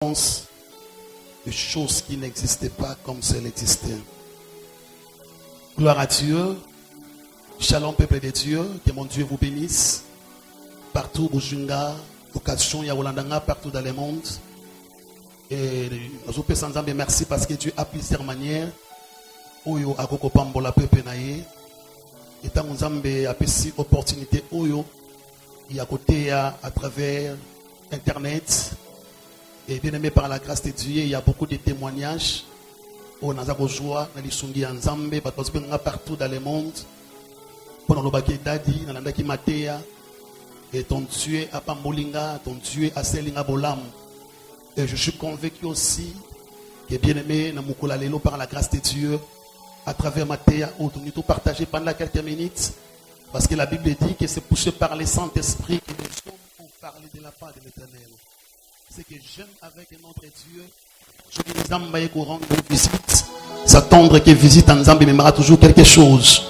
de choses qui n'existaient pas comme si elles existaient. Gloire à Dieu. Shalom peuple de Dieu. Que mon Dieu vous bénisse. Partout au Junga, occasion Yaolandanga, partout dans le monde. Et nous vous merci parce que Dieu a plusieurs manières. Oyo akoko pambola peuple naye. Et tant nous avons une opportunité oyo il y a côté à travers internet. Et bien aimé par la grâce de Dieu, il y a beaucoup de témoignages. On a joie, on a lisungi ensemble, parce que partout dans le monde. Pendant le baquet d'Adi, on a qui matéa. Et ton Dieu à Pambolinga, ton Dieu à Selinga Bolam. Et je suis convaincu aussi que bien aimé, Namukula Lelo par la grâce de Dieu, à travers Matéa, on doit tout partager pendant quelques minutes. Parce que la Bible dit que c'est poussé par le Saint-Esprit que nous sommes pour parler de la part de l'Éternel. C'est que j'aime avec notre Dieu. Je dis les âmes qui rendent visite. S'attendre que visite en Zambie m'aimera toujours quelque chose.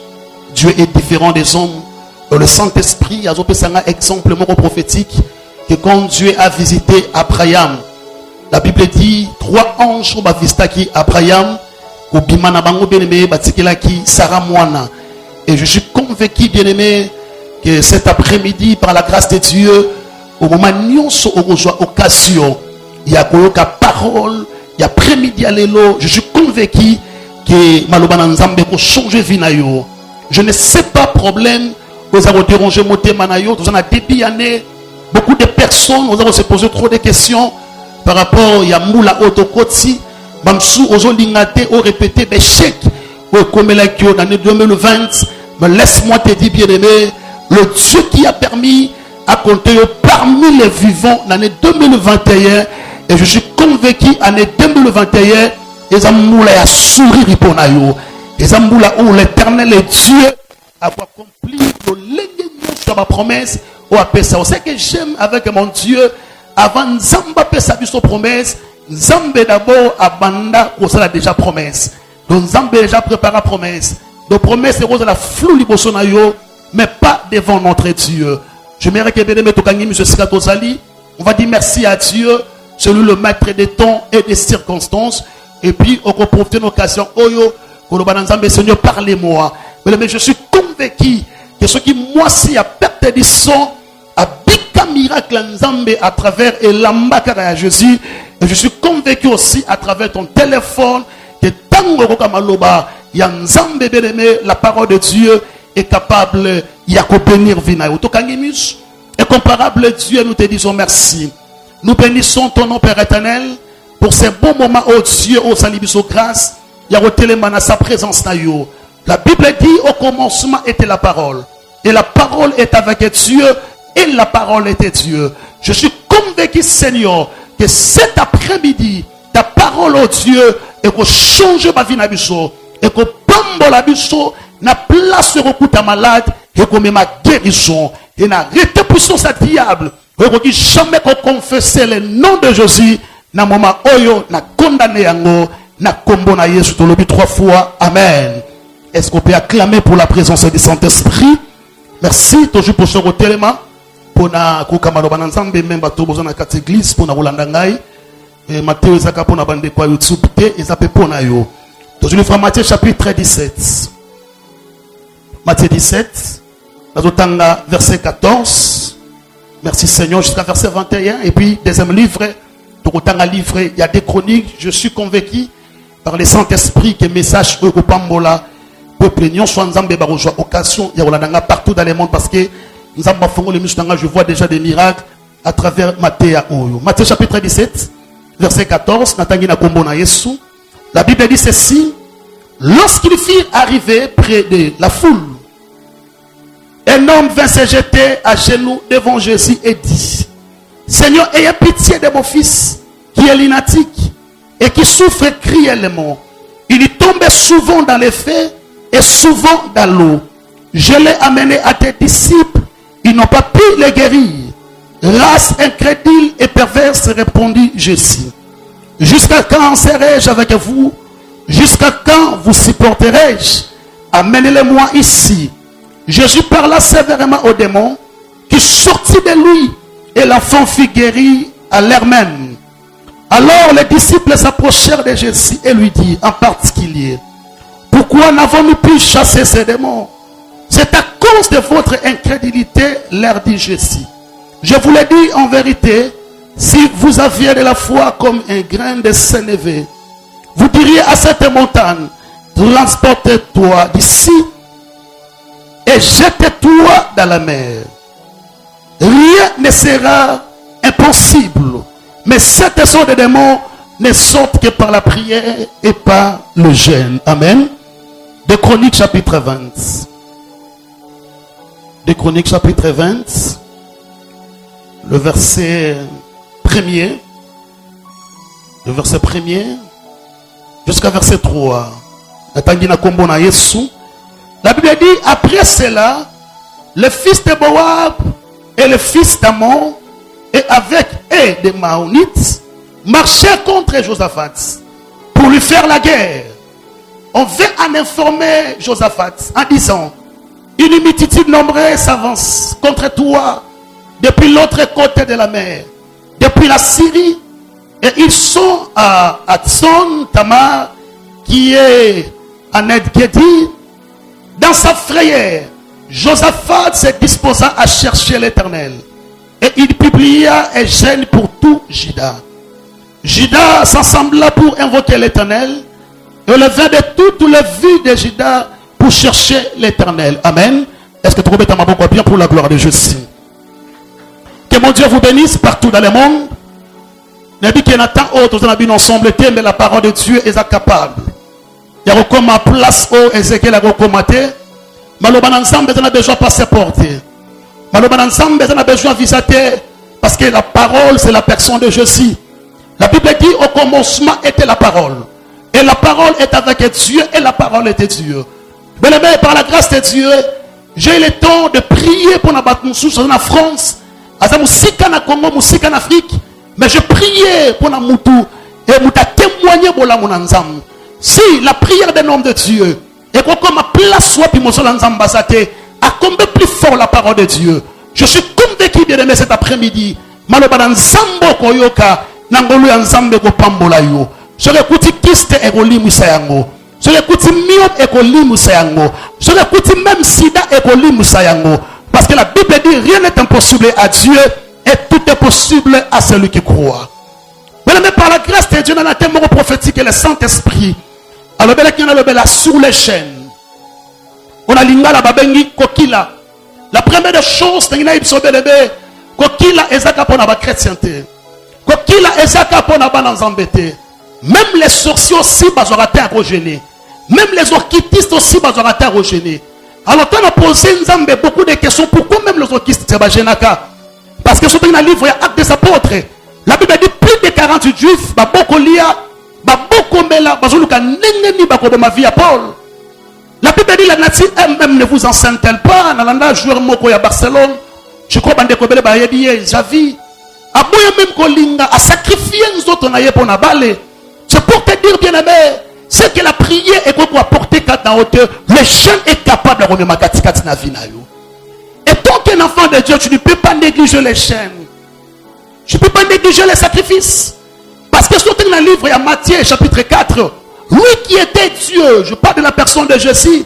Dieu est différent des hommes. Le Saint-Esprit a un exemple prophétique que quand Dieu a visité Abraham, la Bible dit 3 anges ont visité Abraham. Et je suis convaincu, bien aimé, que cet après-midi, par la grâce de Dieu, au moment où on a occasion, il y a une parole, il y a après-midi à l'élo, je suis convaincu que Maloban Nzambe peut changer vie. Je ne sais pas problème, vous avez dérangé mon thème, vous avez début année, beaucoup de personnes, vous avez se posé trop de questions par rapport à Moula Otokoti, Mamsou, Ozolingate, au répété, mais chèque, comme l'année 2020, mais laisse-moi te dire, bien aimé, le Dieu qui a permis à compter parmi les vivants l'année 2021, et je suis convaincu l'année 2021, les amoula a sourire pour nayo, les amoula où l'Éternel est Dieu a accompli le légume de ma promesse ou à Pessa. C'est que j'aime avec mon Dieu avant Zamba Pessa sa promesse, Zambé d'abord abanda où ça a déjà promesse. Donc Zambé déjà préparé la promesse. Donc promesse c'est rose la flou libosonayo, mais pas devant notre Dieu. Je m'aimerais que bien-aimé Tokangi M. Sikatozali, on va dire merci à Dieu, celui le maître des temps et des circonstances. Et puis, on peut profiter d'une occasion, Oyo, Seigneur, parlez-moi. Mais je suis convaincu que ce qui, moi, si, a perte de son, a bika miracle en Zambé à travers Elambakara à Jésus. Et je suis convaincu aussi à travers ton téléphone, que Tango Kamaloba, Yanzambé, bien-aimé, la parole de Dieu est capable de bénir Vina. Tokangimus est comparable Dieu, nous te disons merci. Nous bénissons ton nom, Père éternel, pour ces bons moments, oh Dieu, oh Salibiso grâce, il y a au sa présence. La Bible dit au commencement était la parole. Et la parole est avec Dieu, et la parole était Dieu. Je suis convaincu, Seigneur, que cet après-midi, ta parole, oh Dieu, et que change ma vie, et que pambo la biso, na place sur le ta malade, et que ma guérison, et na arrêté puissance à diable, et que jamais qu'on confesse le nom de Jésus, na moment oyo, na condamné yango, na kombo na Yesu, to lobi 3 fois, amen. Est-ce qu'on peut acclamer pour la présence du Saint-Esprit? Merci, toujours pour ce téléma, pour na kukamalo bananzambe, même bato besoin na quatre églises, pour na rolandangai, et Matthieu Zaka pour na bande kwa YouTube, et ça peut pour na yo. Toujours le frère Matthieu chapitre 17. Matthieu 17, verset 14. Merci Seigneur, jusqu'à verset 21. Et puis, deuxième livre, il y a des chroniques. Je suis convaincu par le Saint-Esprit que le message au Pambola, peuple Nyon, soit Nzambe Barojoa, occasion, il y a partout dans le monde parce que Nzamba Fongo, le Mustanga, je vois déjà des miracles à travers Matthieu. Matthieu chapitre 17, verset 14. Natangina Kombona Yesu. La Bible dit ceci. Lorsqu'ils firent arriver près de la foule, un homme vint se jeter à genoux devant Jésus et dit, Seigneur, ayez pitié de mon fils qui est lunatique et qui souffre cruellement. Il y tombait souvent dans les feux et souvent dans l'eau. Je l'ai amené à tes disciples, ils n'ont pas pu le guérir. Race incrédule et perverse, répondit Jésus. Jusqu'à quand serai-je avec vous? Jusqu'à quand vous supporterai-je? Amenez-le-moi ici. Jésus parla sévèrement au démon qui sortit de lui et l'enfant fut guéri à l'heure même. Alors les disciples s'approchèrent de Jésus et lui dirent en particulier, pourquoi n'avons-nous pu chasser ces démons? C'est à cause de votre incrédulité, leur dit Jésus. Je vous le dis en vérité, si vous aviez de la foi comme un grain de sénévé, vous diriez à cette montagne, transporte-toi d'ici et jette-toi dans la mer. Rien ne sera impossible. Mais cette sorte de démons ne sortent que par la prière et par le jeûne. Amen. De Chroniques chapitre 20. De Chroniques chapitre 20. Le verset 1er. Le verset 1er. Jusqu'à verset 3. La Bible dit, après cela, le fils de Moab et le fils d'Ammon, et avec eux des Maonites, marchaient contre Josaphat pour lui faire la guerre. On vint en informer Josaphat en disant, une multitude nombreuse s'avance contre toi depuis l'autre côté de la mer, depuis la Syrie, et ils sont à Hatson Tamar, qui est en En-Gedi. Dans sa frayeur, Josaphat se disposa à chercher l'Éternel. Et il publia un jeûne pour tout Juda. Juda s'assembla pour invoquer l'Éternel. Et le vint de toutes les villes de Juda pour chercher l'Éternel. Amen. Est-ce que tu peux mettre ma boca bien pour la gloire de Jésus? Que mon Dieu vous bénisse partout dans le monde. Ne dit qu'il y en a tant d'autres, nous avons ensemble, mais la parole de Dieu est capable. Il y a comme ma place où Ézéchiel a recommandé. Maloban ensemble, nous avons besoin de passer porter. Maloban ensemble, nous avons besoin de visiter. Parce que la parole, c'est la personne de Jésus. La Bible dit au commencement était la parole. Et la parole est avec Dieu et la parole était Dieu. Mais par la grâce de Dieu, j'ai eu le temps de prier pour la France. À Moussika na Congo, Moussika en Afrique. Mais je priais pour la Moutou. Et Mouta témoigné pour la Mounanzam. Si la prière d'un homme de Dieu, et comme ma place soit puis mon sol ambassadé, a combien plus fort la parole de Dieu. Je suis convaincu de aimer cet après-midi. Maloban Zambo Koyoka, Nangolu Nzambe ko pambola yo. Je l'écoute kiste et koli musayango. Je l'écoute myop et koli musayango. Je l'écoute même sida et koli musayango. Parce que la Bible dit rien n'est impossible à Dieu et tout est possible à celui qui croit. Mais par la grâce de Dieu, dans la témoin prophétique et le Saint-Esprit, alors on a sur les chaînes. On a l'ingala babengi kokila. La première des choses, c'est que kokila ezaka pour la chrétienté. Kokila ezaka pour la balance embêtée. Même les sorciers aussi, ils ont été rejetés. Même les orchidistes aussi, ils ont été rejetés. Alors, on a posé beaucoup de questions. Pourquoi même les orchidistes, c'est parce que ce dans le livre, il y a Actes des Apôtres. La Bible dit plus de 48 juifs, la Bible dit la nature elle-même ne vous enseigne-t-elle pas? Nalanda joueur moko ya Barcelone. Je crois que Kobele ba yebi Javi. Aboya même kolinga a sacrifié nous autres na yepo na balé. C'est pour te dire bien aimé, c'est que la prière est quoi porter quatre en hauteur. Le jeune est capable de remettre ma katikati na vie na yo. Et tant qu'un enfant de Dieu, tu ne peux pas négliger les chaînes. Tu ne peux pas négliger les sacrifices. Parce que surtout dans le livre, il y a Matthieu chapitre 4. Lui qui était Dieu, je parle de la personne de Jésus.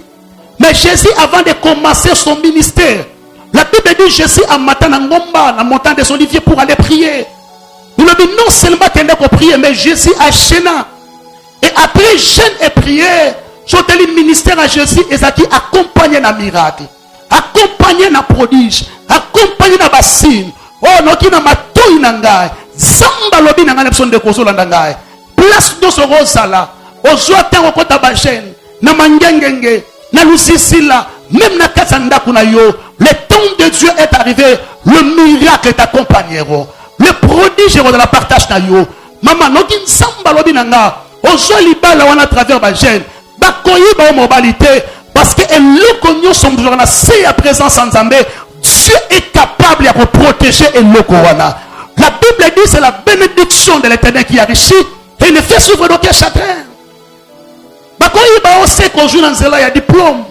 Mais Jésus, avant de commencer son ministère, la Bible dit Jésus a matin dans Ngomba, dans montagne de son olivier pour aller prier. Il a dit non seulement qu'il n'a pas prié, mais Jésus a chaîné. Et après jeûne et prière, j'ai le ministère à Jésus et ça qui accompagné dans le miracle, accompagné dans le prodige, accompagné dans la bassine. Oh, non, qui n'a pas tout nangai. Zamba lobi nangai nepson de kozo landangai. Place de ce rose là. Ozwa tango kota bajen. Na mangengenge. Na lusisila. Même na katsanda kuna yo. Le temps de Dieu est arrivé. Le miracle est accompagné. Le prodige est de la partage na yo. Maman, non qui zamba lobi nanga. Ozwa libala wana à travers bajen. Bakoyi ba mobilité. Parce que le cognon sont toujours na c'est à présent sans Zambé. Dieu est capable de protéger le Corona. La Bible dit c'est la bénédiction de l'Éternel qui enrichit et ne fait souffrir d'aucun chagrin. Bakoyi ba ose ko joue dans zela ya diplôme.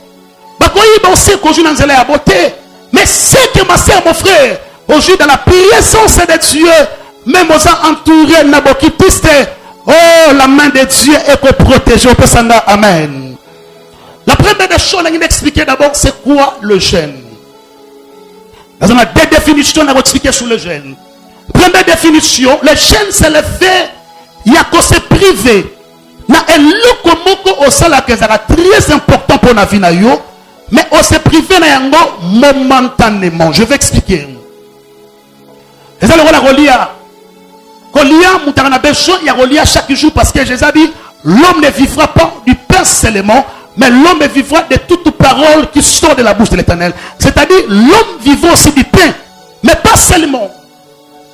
Bakoyi ba ose ko joue dans zela ya beauté. Mais c'est que ma sœur, mon frère, aujourd'hui dans la présence de Dieu, même aux entourés, Naboki piste. Oh, la main de Dieu est pour protéger. Au Pesanga, amen. La première des choses, on a expliqué d'abord, c'est quoi le jeûne. On a deux définitions à expliquer sur le jeûne. Première définition, le jeûne, c'est le fait, il y a qu'on se privé. Na eloko au sala que ça très important pour la vie na yo, mais on se privé na yango momentanément. Je vais expliquer. Et ça le rôle à relia. Relia, moutana besoin, il y a relia chaque jour parce que Jésus a dit, l'homme ne vivra pas du pain seulement, mais l'homme vivra de toute parole qui sort de la bouche de l'Éternel. C'est-à-dire, l'homme vivra aussi du pain, mais pas seulement.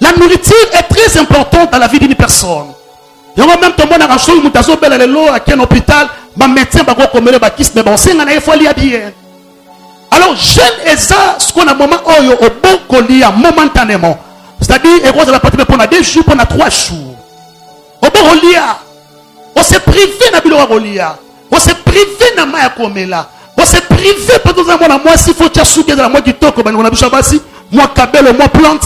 La nourriture est très importante dans la vie d'une personne. Il y a même temps où on a reçu un hôpital, un médecin va commettre des kisses, mais bon, c'est un effort lié bien. Alors, jeûne est ça, ce qu'on a moment au bon colis, momentanément. C'est-à-dire, et on a parti pendant 2 jours, pendant 3 jours. Au bon colia, on s'est privé na bilo colia, on s'est privé na maya komela, on s'est privé pendant un mois, si faut tchasouke dans la mois du toko, ben on a bichabasi, moi kabelo, moi plante.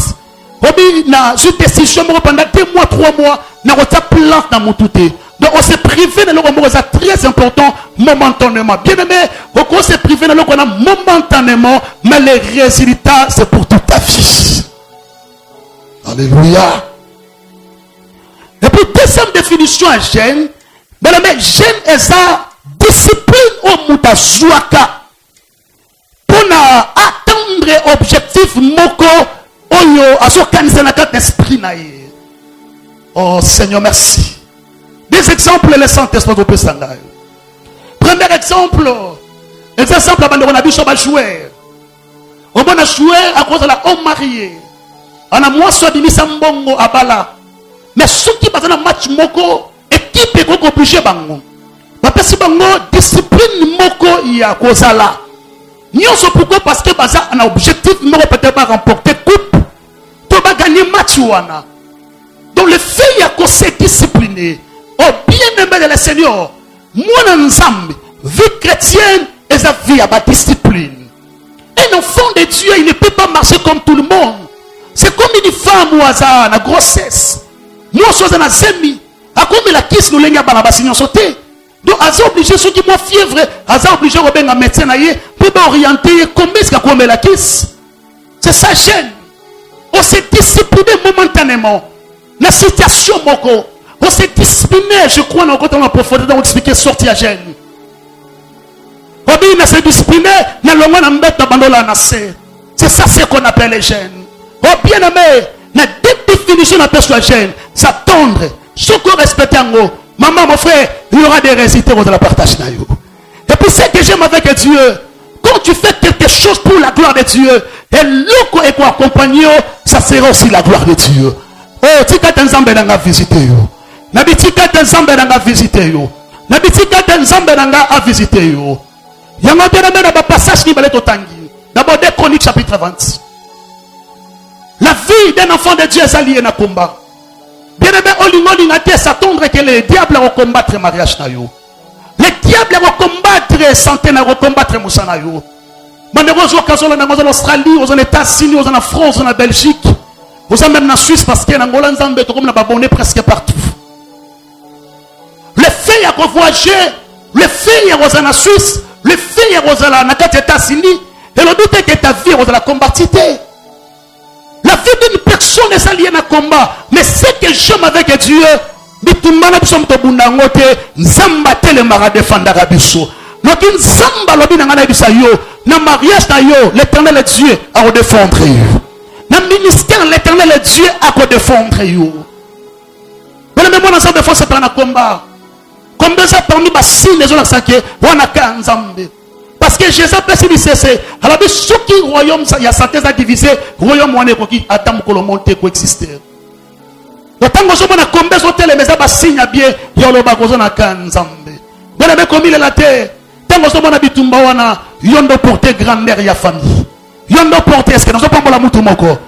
Obi na une décision pendant 2 mois, 3 mois, na rota plante na mutute. Donc on s'est privé de l'eau, c'est très important momentanément. Bien aimé, on s'est privé de l'eau momentanément, mais les résultats c'est pour toute ta vie. Alléluia. Et puis deuxième définition à jeûne, bien aimé, jeûne est ça discipline au mutazouaka pour atteindre objectif moko. Oh Seigneur, merci. Des exemples, les Saint-Esprit au Pesanga. Premier exemple, les exemples, on a vu sur le joueur. On a joué à cause de la homme mariée. On a moins soit de Sambongo à Bala. Mais ceux qui passent dans le match Moko, équipe est obligée bango. Parce que bango discipline Moko il y a cause là. Nous sommes pourquoi parce que baza un objectif, nous peut-être pas remporter coupe. Gagner match wana. Donc le fait il y a qu'on s'est discipliné. Oh bien aimé de le Seigneur. Moi ensemble, vie chrétienne et sa vie à la discipline. Un enfant de Dieu, il ne peut pas marcher comme tout le monde. C'est comme une femme ou hasard, la grossesse. Nous sommes dans la semi. À comme la kiss nous l'enga ba la basignon sauté. Donc hasard obligé ceux qui moi fièvre, hasard obligé au ben un médecin naïe pour orienter comment est-ce qu'on met la kiss. C'est ça gêne. On s'est discipliné momentanément. La situation moko. On s'est discipliné, je crois, dans le profondeur, on expliquer sortir à gêne. On s'est discipliné, c'est ça ce qu'on appelle les gènes. Oh bien aimé, la définition de la gêne, ça tendre. Ce qu'on respecte en haut. Maman, mon frère, il y aura des résultats de la partage. Et puis ce que j'aime avec Dieu, quand tu fais quelque chose pour la gloire de Dieu, et l'autre est accompagné, ça sera aussi la gloire de Dieu. Oh, tu as des zambes dans la visite. Nabitika des zambes dans la visite. Nabitika des zambes dans la visite. Il y a un passage qui va être au Tangi. D'abord, des Chroniques chapitre 20. La vie d'un enfant de Dieu est alliée à combat. Bien aimé, on a s'attendre que les diables vont combattre le mariage. Les diables vont combattre santé, vont combattre Moussana. Malheureusement, quand on est en Australie, on est aux États-Unis, on est en France, on est en Belgique, on est même en Suisse parce qu'il y a un Hollande, on est abonné presque partout. Le fait qu'on voyage, le fait qu'on est en Suisse, le fait qu'on est aux États-Unis, et le but est que ta vie est la combattité. La vie d'une personne est alliée à un combat, mais ce que j'aime avec Dieu, bitumana bisom to bundangote nzamba tele mara défendre biso. Donc nzamba lobi ngana bisa yo. Na mariage na yo, l'Éternel est Dieu à défendre yo. Na ministère l'Éternel est Dieu à défendre yo. Mais même moi ensemble défense c'est un combat. Comme ça parmi bas signes les gens saké wana ka nzambe. Parce que Jésus a passé c'est alors ceux qui royaume il y a santé à diviser, royaume wana ko ki atam ko le monter ko exister. Donc tant que je me combien sont les mais ça va signer bien yo lo ba ko na ka nzambe. Bona me comme il est la terre. Tant que je me bitumba wana yondo porter grand-mère ya famille. Yondo porter est-ce que nous pas la mutu moko.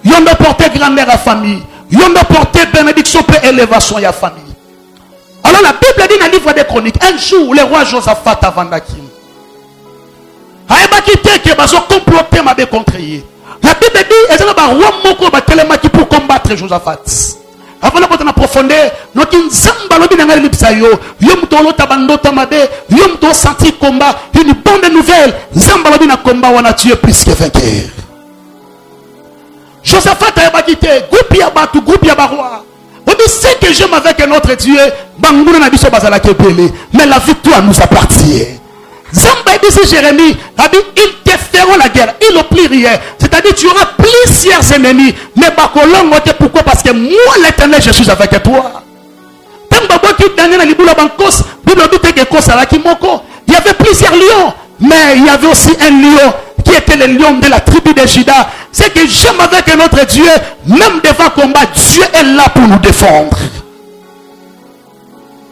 Yondo porter grand-mère à famille. Yondo porter bénédiction pour élévation ya famille. Alors la Bible dit dans le livre des Chroniques, un jour le roi Josaphat a vendakim. Aïba qui te que baso comploter ma contre lui. La Bible dit, et roi moko batelemaki pour combattre Josaphat. Avant de en profondeur, nous avons senti combat, une bonne nouvelle. Zambalobi na combat, on a tué plus que vainqueur. Josaphat a quitté, groupe Yabatu, groupe Yabaroi. On dit, c'est que j'aime avec un autre Dieu, mais la victoire nous appartient. Zamba dit Jérémie, ils te feront la guerre, ils n'ont plus rien. C'est-à-dire tu auras plusieurs ennemis. Mais pourquoi? Parce que moi l'Éternel je suis avec toi. Il y avait plusieurs lions, mais il y avait aussi un lion qui était le lion de la tribu de Juda. C'est que j'aime avec un autre Dieu, même devant combat, Dieu est là pour nous défendre.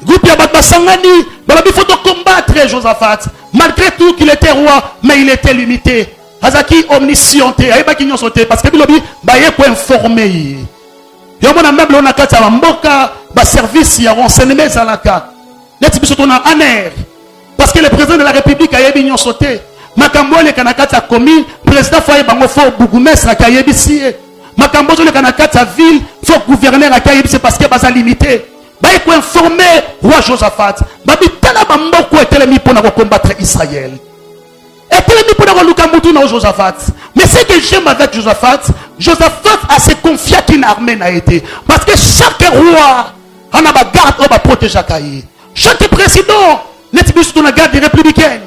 Il faut combattre Josaphat. Malgré tout qu'il était roi, mais il était limité. Azaki omniscient, parce que il faut informer. Il y a un service, il y a un renseignement. Parce que le président de la République a été sauté. Makambole kanakata commune, président foyer bango fo bougumestre akayebisi. Makambozo le kanakata ville, fo gouverneur akayebisi parce que basa limité. Il faut informer roi Josaphat. Pour combattre Israël. Et pour Josaphat. Mais ce que j'aime avec Josaphat, Josaphat a se confié qu'une armée n'a été. Parce que chaque roi en a garde on va protéger Kaï. Chaque président n'est plus sur la garde républicaine.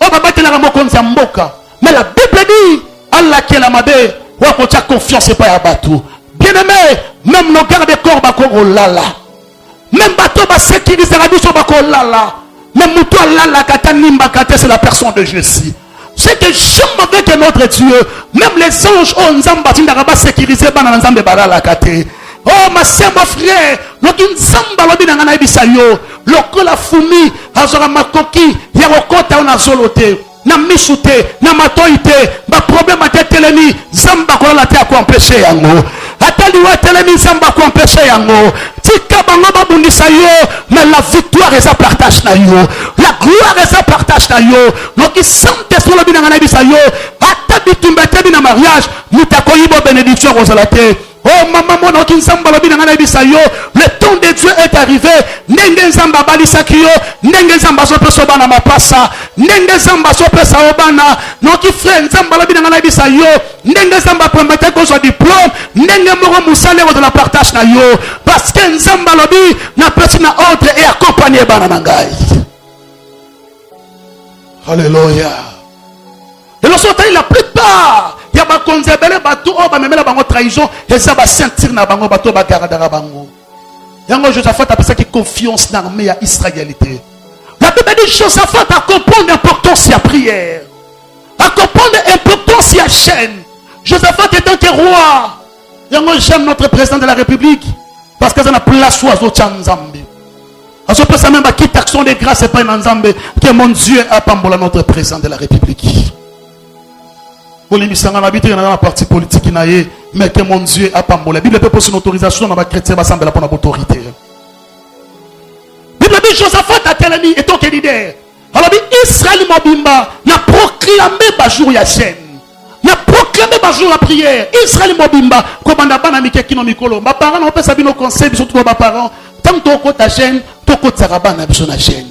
On va battre la ramokonza mboka. Mais la Bible dit Allah qui est la mabé, on va confiance et pas à bateau. Bien aimé, même nos gardes corps bakoro lala. Même bateau va sécuriser la douce bakoro lala. Même mouton lala kata nimba kata c'est la personne de Jésus. C'est que j'aime avec un autre Dieu. Même les anges ont nzamba tindaraba sécuriser bana nzambe barala kate. Oh ma sœur, mon frère, lorsqu'une nzamba lobi nangana bisayo, lokola fumi azora makoki ya okota ona zolote. Na misute, na matoite, ba problème a telemi, zamba kola te ko empêcher yango. Atali wa telemi zamba ko empêcher yango. Tika bango ba bundisa yo, mais la victoire est à partage na yo. La gloire est à partage na yo. Donc il sente sur le binanga na bisayo, ata bitumbete bina mariage, mutakoyibo bénédiction rosalate. Oh maman mon qui nzamba lobi na ngana bisayo, le temps de Dieu est arrivé. Nenge nzamba bali sakio, nenge nzamba so peso bana mapasa, nenge nzamba so pesa obana, no ki frère nzamba lobi na ngana bisayo, nenge nzamba promettre ko so diplôme, nenge moro musale de la partage na yo, parce que nzamba lobi na pesi na ordre et accompagner bana nangai. Alléluia. Et le soir la plupart il y a des konzebele bateau oh ba memela bango trahison et ça va sentir na bango bateau ba garadara bango. Yango Josaphat a pensé que confiance dans l'armée à israélité. La Bible dit Josaphat a compris l'importance de la prière. A comprendre l'importance de la chaîne. Josaphat est un roi. Yango j'aime notre président de la République parce que ça n'a place oiseau tchanzambe. A ce peut ça même ba quitte action de grâce et pas un nzambe que mon Dieu a pambola notre président de la République. Dans la partie politique, mais que mon Dieu a pas la Bible peut poser une autorisation dans la chrétien va sembler pour l'autorité. La Bible dit Josaphat a tel et ton leader. Alors Israël Mobimba n'a proclamé Bajour Yachen. N'a proclamé Bajour la prière. Israël Mobimba commanda bana mikeki no mikolo. Ma parents on peut savoir nos conseils surtout nos parents. Tant que tu ta chaîne, tu côté sarabana sur la chaîne.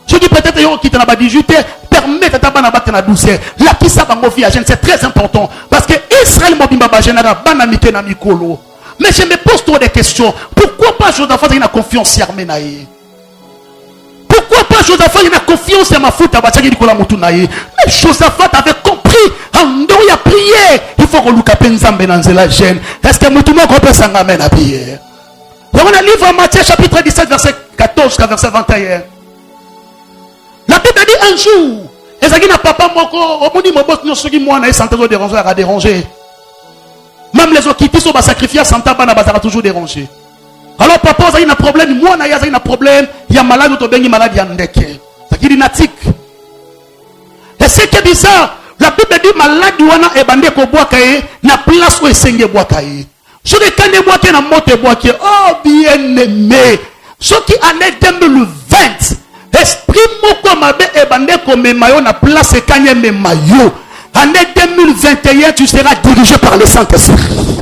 Je dis peut-être yon qui t'a pas 18 permettre ta bana battre na douceur. La qui ça bango fi c'est très important parce que Israël mobimba ba général bana mité na mikolo. Mais je me pose trop des questions. Pourquoi pas Josaphat il a confiance en armée naïe? Pourquoi pas Josaphat il a confiance en ma foot à battre Nicolas Moutunaï? Mais Josaphat avait compris en dehors il a prié. Il faut que Luka Penzambe dans la gêne. Est-ce que Moutouma peut s'engager à prière? On a livre Matthieu chapitre 17 verset 14 à verset 21. La Bible dit un jour, Ezaki n'a papa moko, au bout du moment où il y a un santé à déranger. Même les autres qui sont sacrifiés, Santa Bana va toujours déranger. Alors papa, il y a un problème, moi, il y a un problème, il y a malade, il y a malade, il y a un ndeke. C'est qui natique. Et ce qui est bizarre, la Bible dit malade, il y a bandé ko boakaye, na place où il s'enge boakaye. Ce qui est quand bois na mote boakaye, oh bien aimé, ce qui année 2020. Esprit moko mabe ebande ko memayo na place kanye memayo Année 2021, tu seras dirigé par le Saint-Esprit.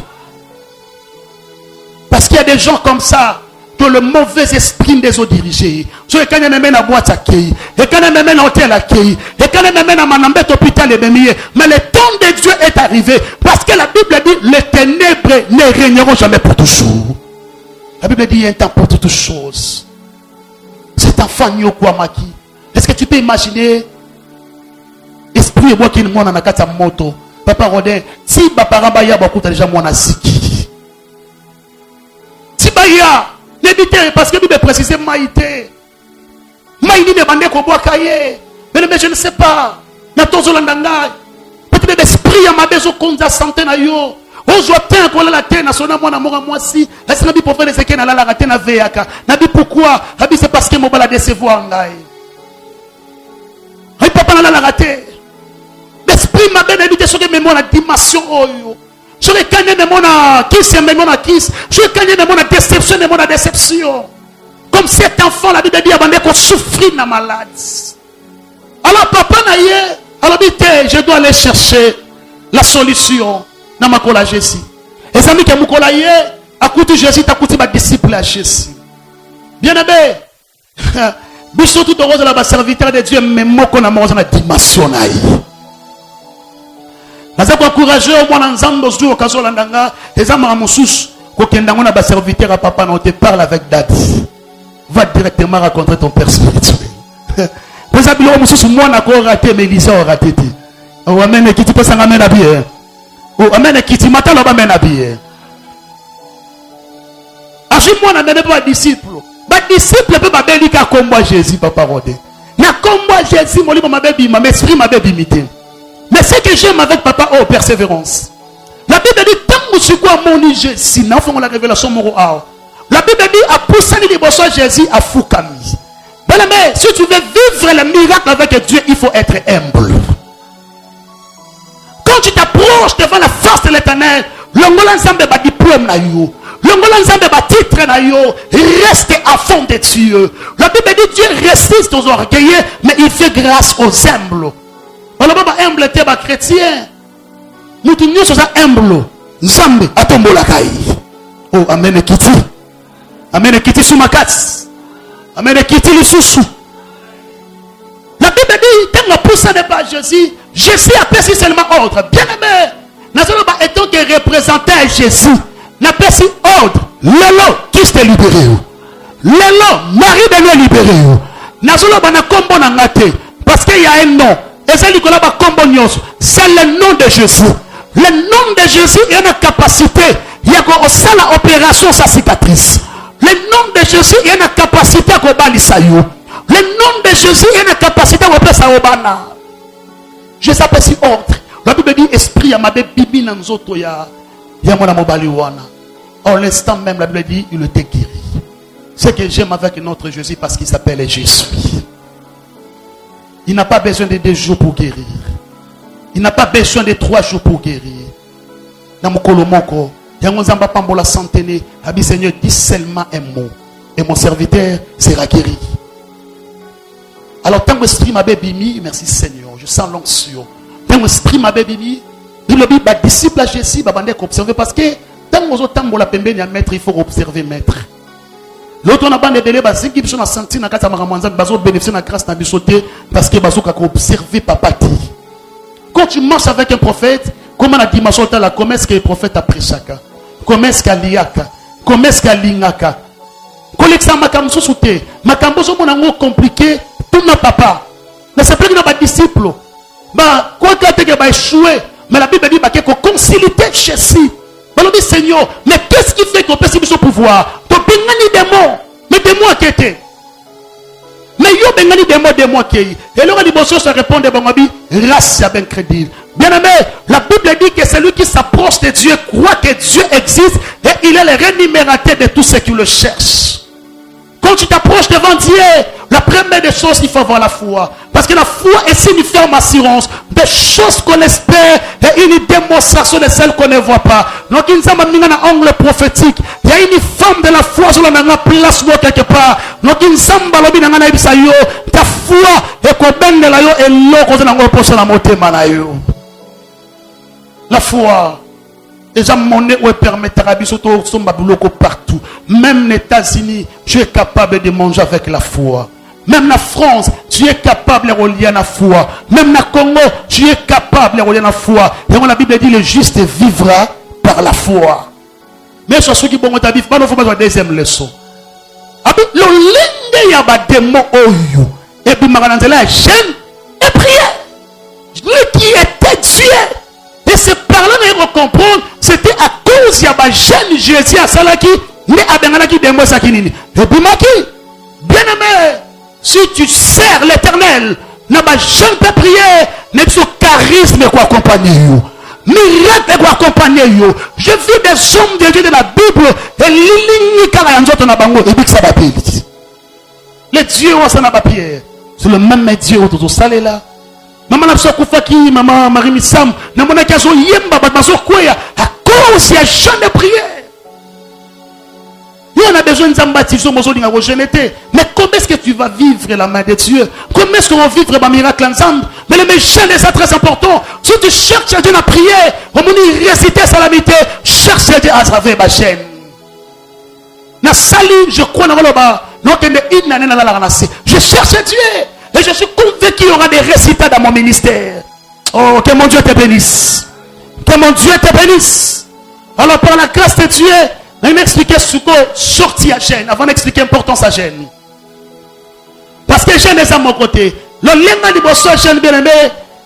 Parce qu'il y a des gens comme ça que le mauvais esprit les a dirigés. Et quand ils m'amènent à boîte à quai, et quand ils m'amènent à hôtel à quai, et quand ils m'amènent à Manambet hôpital et Bémier. Mais le temps de Dieu est arrivé. Parce que la Bible dit les ténèbres ne régneront jamais pour toujours. La Bible dit il y a un temps pour toutes choses. Cet enfant Nyoko Maki. Est-ce que tu peux imaginer esprit et moi qui est mon anakata moto. Papa Rodin, si papa Rabaya beaucoup déjà mon asiki. Si Baya, n'évitez parce que nous devons préciser Maïté. Maïni ne bandé ko boakaye. Mais je ne sais pas. Na tozo landanga. Peut-être l'esprit à ma besoin konza santé na yo. Aujourd'hui quand la terre na sona moi na moi si. Est-ce que pour faire des séquelles na la raté na veaka. Na dit pourquoi? Abi c'est parce que mo bala décevoir ngai. Ay papa na la raté. L'esprit m'a bien habité sur les mémoires la dimension oyo. Sur les canets de mon kiss et mémoire kiss. Sur les canets de mon déception et mon déception. Comme cet enfant la Bible dit avant qu'on souffrit na malade. Alors papa na yé, alors dit je dois aller chercher la solution dans ma cola Jésus. Et ça dit que mon cola yé a coûté Jésus a coûté ma disciple à Jésus. Bien aimé. Biso tout rose la serviteur de Dieu mais moi qu'on a mangé na dimension na yé. Naza ko encourager au moins ensemble aujourd'hui occasion landanga ezama mosusu ko kendango na ba serviteur à papa na te parle avec daddy. Va directement rencontrer ton père spirituel. Pour ça bilo mosusu moi na ko raté mais Lisa a raté. O amen ki ti pesa ngamena bien. O amen ki ti matalo ba mena bien. Ashi moi na nene pas disciple. Ba disciple peut ba belika comme moi Jésus papa rodé. Na comme moi Jésus mon libre ma bébi ma esprit ma bébi imité. Mais ce que j'aime avec papa, oh, persévérance. La Bible dit, tant que je suis mon Jésus, n'a pas la révélation moro. La Bible dit, à pousser les boissons Jésus à Foukami. Mais si tu veux vivre le miracle avec Dieu, il faut être humble. Quand tu t'approches devant la face de l'éternel, l'ongola nzambe ba diplôme na yo. L'ongola nzambe ba titre na yo. Reste à fond de Dieu. La Bible dit, Dieu résiste aux orgueilleux, mais il fait grâce aux humbles. Alors, humble était chrétien. Nous sommes humble. Nzambe atombo la kai. Oh, amen kiti. Amen kiti sous ma casse. Amen kiti le sous. La Bible dit, quand on pousse à ne pas Jésus, Jésus a perçu seulement ordre. Bien aimé. Nous sommes étant que représentant Jésus. N'a perçu ordre. Lelo, qui s'est libéré. Lelo, Marie de nous libéré. Nous sommes en combo n'angate. Parce qu'il y a un nom. Et c'est le nom de Jésus. Le nom de Jésus a une capacité. Il y a une opération sa cicatrice. Le nom de Jésus a une capacité à balisayo. Le nom de Jésus a une capacité à faire ça au bana. Je s'appelle si ordre. La Bible dit esprit à ma bibi nanzoto ya mona mobali wana. En l'instant même la Bible dit il était guéri. C'est que j'aime avec notre Jésus parce qu'il s'appelle Jésus. Il n'a pas besoin de 2 jours pour guérir. Il n'a pas besoin de 3 jours pour guérir. Dans mon colomoko, il y a un zamba pambola centenaire. Abi Seigneur, dis seulement un mot. Et mon serviteur sera guéri. Alors, tant que l'esprit m'a bébimi, merci Seigneur, je sens l'onction. Tant que l'esprit m'a bébimi, il me dit, disciple à Jésus, observer parce que tant que vous la pembe, il faut observer maître. L'autre on a pas de délai, c'est qui sont senti na kata maramanza, bazo bénéficier na grâce na bisoté parce que bazo ka observer papa ti. Quand tu marches avec un prophète, comment la dimension ta la comment est-ce que le prophète a pris chaka? Comment est-ce qu'il liaka? Comment est-ce qu'il lingaka? Collection makambo souté, makambo so monango compliqué, tout na papa. Mais c'est pas que na disciple. Ba quoi que te ba échouer, mais la Bible dit ba que concilité Jésus. On dit Seigneur, mais qu'est-ce qui fait qu'on peut ce pouvoir? Tu bengani démon, mais démon qui était. Mais yo bengani démon qui est. Et là les bossos se répondent de bongabi, race bien crédible. Bien aimé, la Bible dit que celui qui s'approche de Dieu croit que Dieu existe et il est le rémunérateur de tous ceux qui le cherchent. Quand tu t'approches devant Dieu, la première des choses, il faut avoir la foi. Parce que la foi est signifiant en assurance des choses qu'on espère et une démonstration de celles qu'on ne voit pas. Donc, il y a un angle prophétique. Il y a une forme de la foi sur la place quelque part. Donc, il y a ta foi et qu'on bende la yo et l'eau qu'on a reposé la montée manayo. La foi. Déjà, monnaie où permettra partout. Même les États-Unis, tu es capable de manger avec la foi. Même la France, tu es capable de relier la foi. Même la Congo, tu es capable de relier la foi. Et la Bible dit le juste vivra par la foi. Mais sur ceux qui vont vivre, il faut la deuxième leçon. Le lende ya ba démon oyo. Et puis maranzela jeûne et prière. Lui qui était Dieu. Et c'est par là qu'on va comprendre, c'était à cause de la jeune Jésus à Salaki, mais à Benganaki Dembo Sakinini. Et puis Maki, bien aimé, si tu sers l'éternel, n'a pas jeune peut prier, n'est pas charisme quoi accompagner you. Miracle quoi accompagner you. Je vis des hommes de Dieu de la Bible, et l'ilini karayanzoto na bango, et puis ça va payer. Les dieux ont ça n'a pas pierre. C'est le même Dieu autour de ça là. Maman n'a pas Koufaki, maman Marie Missam, n'a pas qu'à son yemba, baso quoi, à cause il y a jamais de prière. On a besoin de baptiser, mais comment est-ce que tu vas vivre la main de Dieu? Comment est-ce qu'on va vivre un miracle ensemble? Mais le méchant est ça très important. Si tu cherches à Dieu à prier, on va réciter sa salamité, cherche à Dieu à travers ma chaîne. Na sali, je crois dans le bas. Je cherche Dieu. Et je suis convaincu qu'il y aura des résultats dans mon ministère. Oh, que mon Dieu te bénisse. Que mon Dieu te bénisse. Alors, par la grâce de Dieu, je vais m'expliquer ce que sorti à gêne, avant d'expliquer l'importance à gêne. Parce que gêne est à mon côté. Le lien de bosso gêne bien aimé,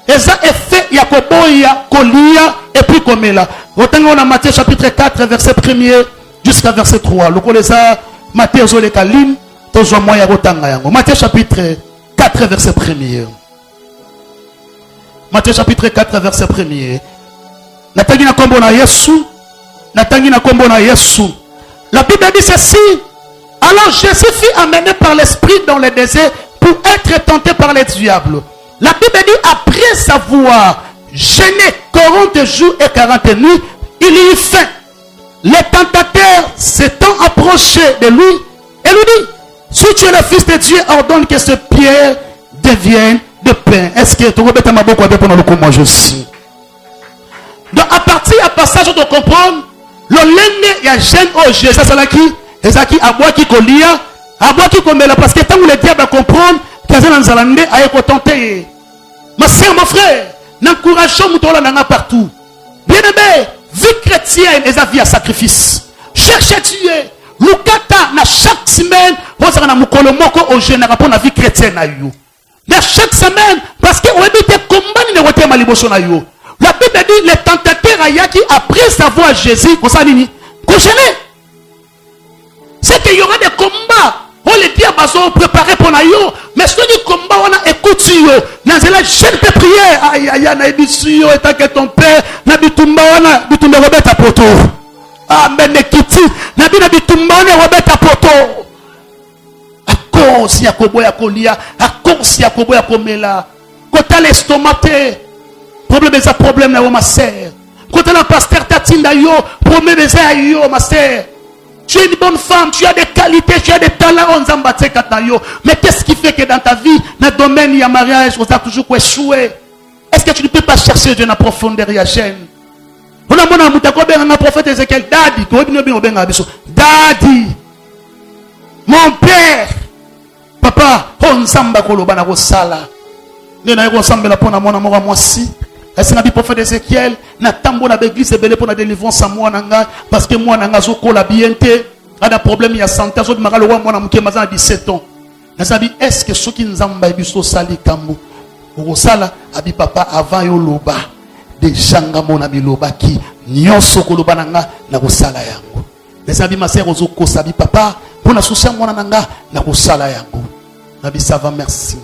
et ça est fait, il y a Koboya, Kolia, et puis comme là. Autant on a Matthieu chapitre 4, verset 1er, jusqu'à verset 3. Le collège ça, Matthieu Zolekalim, Tozo Moya Rotanga Yango. Matthieu chapitre 4, verset 1er. Matthieu chapitre 4, verset 1er. Natangina kombo na Yesu. Natangina kombo na Yesu. La Bible dit ceci. Alors Jésus fut amené par l'Esprit dans le désert pour être tenté par les diables. La Bible dit après avoir gêné 40 jours et 40 nuits, il y eut faim. Les tentateurs s'étant approchés de lui et lui dit, si tu es le Fils de Dieu, ordonne que ce pierre devienne de pain. Est-ce que tu rebêtes ma boucle pour nous comment je suis? Donc à partir du passage de comprendre, le lende il y a jeune au Jésus, ça là qui, et ça qui aboie qui colia, aboie qui comme là parce que tant que le diable comprendre, que ça dans zalande aille ko tenter. Ma sœur, mon frère, n'encourageons mutola nanga partout. Bien aimé, vie chrétienne et sa vie à sacrifice. Cherchez Dieu. Lukata na chaque semaine, vous avez un mukolo moko au général pour la vie chrétienne na yo. Na chaque semaine, parce que on habite combat ni roté maliboso na yo. La Bible dit les tentateurs ayaki après savoir Jésus, comme ça nini, gêné. C'est qu'il y aura des combats. On les dit à Bazo préparé pour na yo, mais ce qui combat on a écouté yo. Dans la chaîne de prière, aïe aïe na édition et tant que ton père na bitumba wana bitumba robert à poto. Amen nekiti na bina bitumba wana robert à poto. À cause ya koboya kolia, à cause ya koboya komela. Kota l'estomac problème ça problème na ma sœur. Kota la pasteur tatinda yo, problème ça yo ma sœur. Tu es une bonne femme, tu as des qualités, tu as des talents, on s'en bat yo. Mais qu'est-ce qui fait que dans ta vie, dans le domaine il y a mariage, on a toujours échoué? Est-ce que tu ne peux pas chercher Dieu dans la profondeur et la chaîne? On a mon prophète Ézéchiel, Daddy, mon père, papa, on s'en bat koloba na sala. Ne na ressemble la pona mon amour à moi si. Est-ce que le prophète Ézéchiel n'a tambo na l'église et belé pour la délivrance à moi nanga parce que moi nanga zoko la bienté a des problèmes il y a 100 ans so mara le roi moi na muke mazana 17 ans. Nasabi est-ce que ceux qui nzamba biso sali kambo au sala abi papa avant yo loba de janga mona biloba ki nyonso koloba nanga na ko sala yango. Nasabi ma sœur ozoko sabi papa pour na soucia mona nanga na ko sala yango. Nabi ça va merci.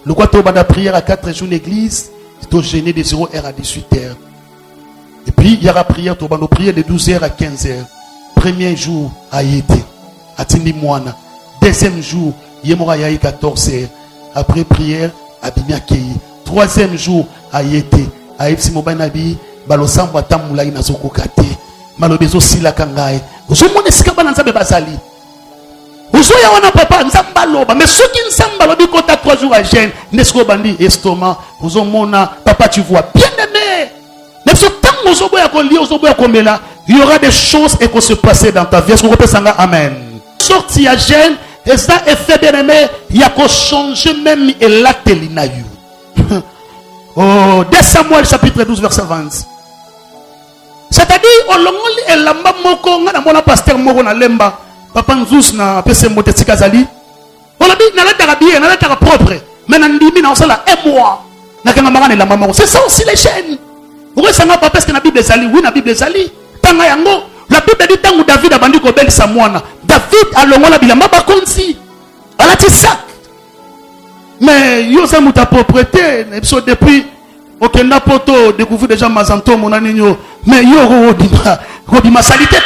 Le quoi to banda prière à 4 jours l'église. C'est gêné de 0h à 18h. Et puis, il y aura prière, tu vas nous prier de 12h à 15h. Premier jour, à Yété, à Tindimouana. Deuxième jour, Yémora Yaï 14h. Après prière, à Bimiakei. Troisième jour, à Yété, à Epsimobainabi, Balosam Watamoulaï Nazoko Kate. Malobezo Sila Kangai. Vous avez mon escabana Nzabe Bazali. Vous avez un papa, Nzambaloba, mais ceux qui Nzambalobi quand à 3 jours à gêne, Nesco Bandi, estomac, vous avez mon papa, tu vois, bien aimé. Mais ce temps il y aura des choses et qu'on se passer dans ta vie. Est-ce qu'on peut s'en amen? Sorti à gêne, et ça est fait bien aimé, il y a qu'on change même et la telinayu. Oh, 2 Samuel chapitre 12 verset 20. C'est-à-dire, on l'a et la mamoko, on a mon pasteur moro na lemba, papa nzus na pese mote tikazali. On a dit, n'a la bien, n'a la propre. Mais n'a dit, n'a la un mois. N'a qu'un maman et la maman. C'est ça aussi les chaînes. Vous voyez, ça n'a pas parce que la Bible est ali. Oui, la Bible est ali. Tanga yango. La Bible dit, tant que David a bandu kobel samoana. David a l'ongo la bilamba ba konsi. A la tisak. Mais, yo sa mouta propreté. Depuis, okenda poto, découvrir déjà mazanto, mon aninyo. Mais yo, rodima salité.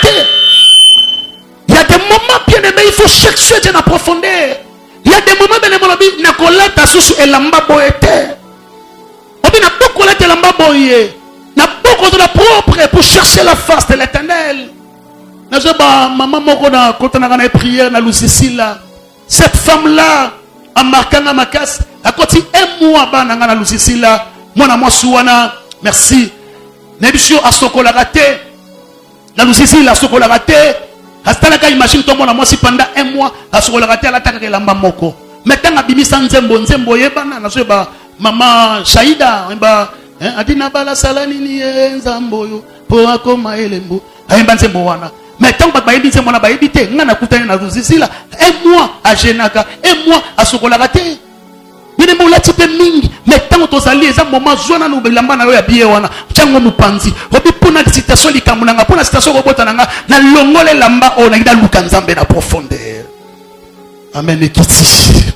Il y a des moments bien aimés, il faut chercher Dieu en profondeur. Il y a des moments bien aimés, il y a des sous et lamba boete. Il y a beaucoup de lamba boye. Il y a beaucoup de la propre pour chercher la face de l'Éternel. Maman mokona quand on a une prière na Lucicila. Cette femme-là a marqué na makas. A côté un mois ba na na Lucicila. Moi moi souana. Merci. Nebisio a sokola raté. La Lucicila a sokola raté. Astalaka imagine tout le monde moi si pendant un mois à se relater à l'attaque de la mamoko. Maintenant à bimi sans nzembo yebana na so ba maman Shaida ba adina bala salani ni nzambo yo po akoma elembo ayemba nzembo wana. Maintenant ba yebi nzembo na ba yebite ngana kutana na Rusisila un mois à Jenaka un mois à se relater. Bine mo lati pe mingi maintenant to sali eza moment zona no belamba na yo ya biye wana chango mupanzi obi pona citation likamuna pona citation robota nanga na longole lamba ona ida luka nzambe na profondeur. Amen ekiti.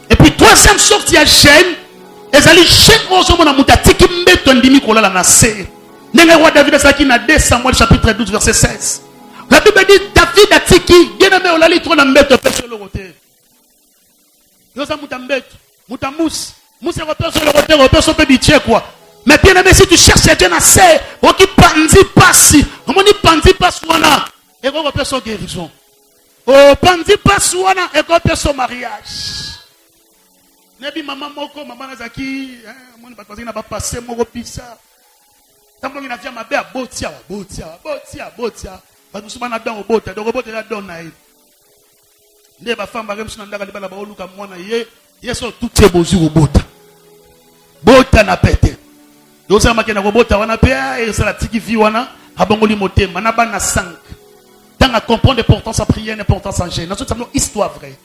Et puis troisième sorte ya chaîne ezali chaîne ozo mona mutatiki mbeto ndimi kolala na se. Nenga roi David asaki na 2 Samuel chapitre 12 verset 16. La Bible dit David atiki bien-aimé olali trop na mbeto pe sur le côté. Yosa mutambeto Moutamous, mousse repère sur le repère sur le péditier quoi. Mais bien aimé, si tu cherches Dieu na c'est, on qui pandi passi, on dit pandi passuana, et on repère son guérison. Oh pandi passuana, et on repère son mariage. Nebi maman moko, maman nazaki, mon pas n'a pas passé mon repisa. Tant qu'on a fait ma belle botia. Parce que souvent on a dans au botia, donc au botia là donne naïf. Ne ba femme ba rem sunanda ka ba oluka mwana ye. Yeso tout est beau au bota. Bota na pete. Donc ça m'a dit na bota wana pe et ça la tiki vi wana abongoli motema na ba na 5. Tant à comprendre l'importance à prier, l'importance en jeûne. Dans toute histoire vraie.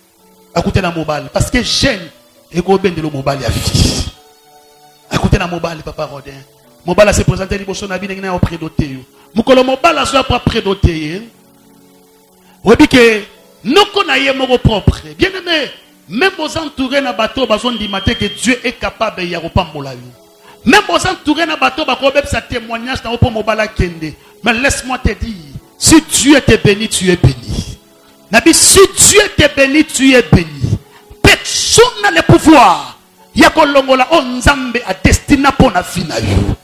À côté na mobile parce que jeûne et go ben de lo mobile ya vie. À côté na mobile papa Rodin. Mobile se présenter liboso na bi ngena auprès doté yo. Mukolo mobile a soit pas prédoté. Obi que noko na ye moko propre. Bien aimé. Même aux entourés na bateau, besoin de mater que Dieu est capable de y avoir pas molayo. Même aux entourés na bateau, bakobeb sa témoignage na opo mobala kende. Mais laisse-moi te dire, si Dieu te béni, tu es béni. Nabi, si Dieu te béni, tu es béni. Personne n'a le pouvoir. Yako longola on nzambe a destina pour na fina yo.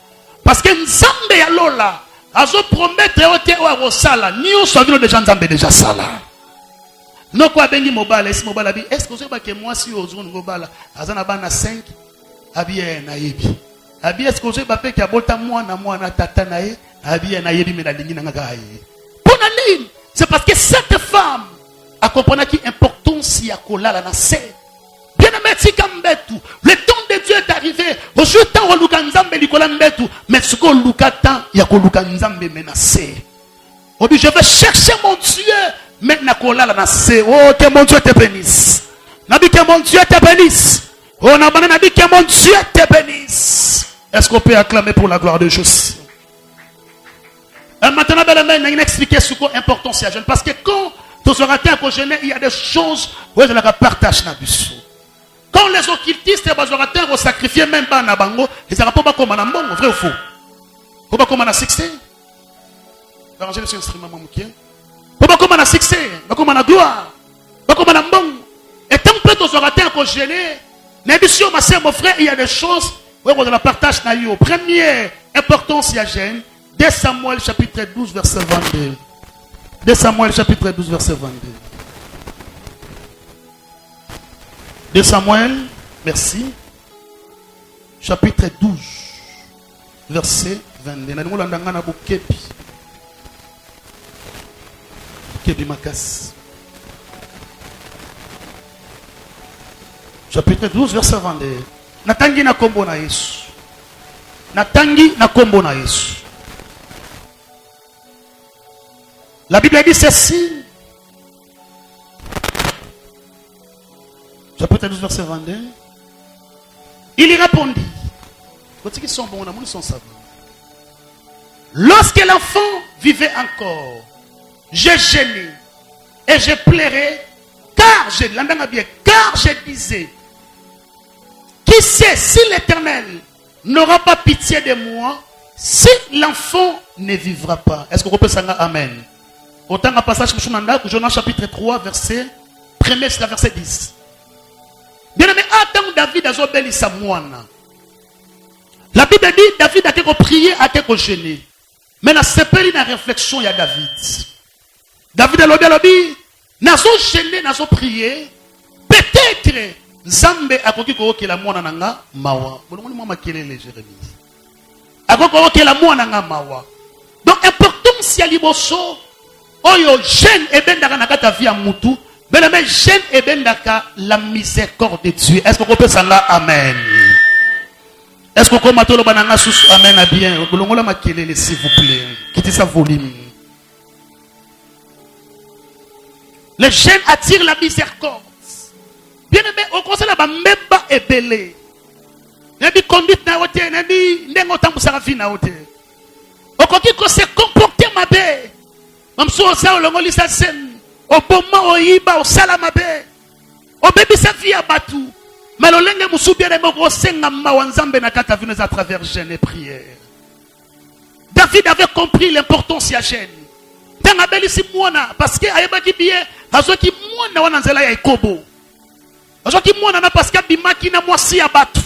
Parce que nzambe ya lola, azo promettre ote o rosala, ni on soit vino déjà nzambe déjà sala. Non quoi bengi mobile est-ce mobile abi est-ce que vous savez que moi si aux zones mobile azana bana 5 abi na yebi abi est-ce que vous savez pas que abota moi na tata na ye abi na yebi mais na lingi na ngaka ye pona nini c'est parce que cette femme a compris qui importance ya kolala na se bien aimé tikambetu le temps de Dieu est arrivé aujourd'hui temps oluka nzambe likola mbetu mais ce qu'on luka temps ya koluka nzambe menacé obi je vais chercher mon Dieu. Maintenant qu'on l'a lancé, oh que mon Dieu te bénisse. Nabi que mon Dieu te bénisse. Oh nabi que mon Dieu te bénisse. Est-ce qu'on peut acclamer pour la gloire de Jésus? Maintenant, il y a expliqué ce qu'est l'importance de la jeûne. Parce que quand tu seras atteint à jeûner, il y a des choses où je la partage dans le quand les occultistes seront atteints à sacrifier même pas na bango, ils n'auront pas comme un bon, vrai ou faux? Pas comme un succès. Arranger les instruments, mon mouquin. Pas comme on a succès, pas comme on a gloire, pas comme on a bon. Et tant que tu seras atteint à gêner, mais bien sûr, ma soeur, mon frère, il y a des choses où on la partage. Première importance, il y a gêne. 2 Samuel chapitre 12, verset 22. 2 Samuel chapitre 12, verset 22. 2 Samuel, merci. Chapitre 12, verset 22. Na ndingo landanga na bukepi. Kepi makas. Chapitre 12, verset 22. Natangi na kombo na Yesu. Natangi na kombo na Yesu. La Bible dit ceci. Chapitre 12, verset 22. Il y répondit. Quand ils sont bons, ils sont savoir. Lorsque l'enfant vivait encore, j'ai gêné et j'ai pleuré, car je disais, qui sait si l'Éternel n'aura pas pitié de moi, si l'enfant ne vivra pas. Est-ce que vous pouvez dire amen? Autant un passage que Jonas chapitre 3, verset 1er jusqu'à verset 10. Bien aimé, attends David a zobeli Samuana. La Bible dit David a été prié, a été gêné. Mais na sepeli na réflexion il y a David. David a lobby, nazo gêné, nazo prié. Peut-être Zambe a koki ko ke la mwana nanga mawa. Bolomoni mwa makelele Jérémie. Akoko ke la mwana nanga mawa. Donc important si aliboso oyo jeune ebendaka na kata via mutu. Mais le jeune ebendaka la miséricorde de Dieu. Est-ce que vous pouvez dire amen? Est-ce que vous pouvez dire amen à bien? Bolongola makelele s'il vous plaît. Quittez sa volume. Les jeunes attirent la miséricorde. Bien aimé, au conseil là-bas, même pas ébélé. Nabi conduite na ote, nabi ndengo tambusaka fi na ote. Okoki ko se comporter mabe. Mamso osa olongoli sa sen. Oboma oyiba osala mabe. Obebi sa fi ya batu. Mais le lenge musu bien aimé ko senga mawa nzambe na kata vino à travers jeûne et prière. David avait compris l'importance ya jeûne. Tanga beli si mwana parce que ayeba ki bien, azo ki mwana wana nzela ya ikobo. Azoki mwana na parce que bimaki na mwasi ya batu.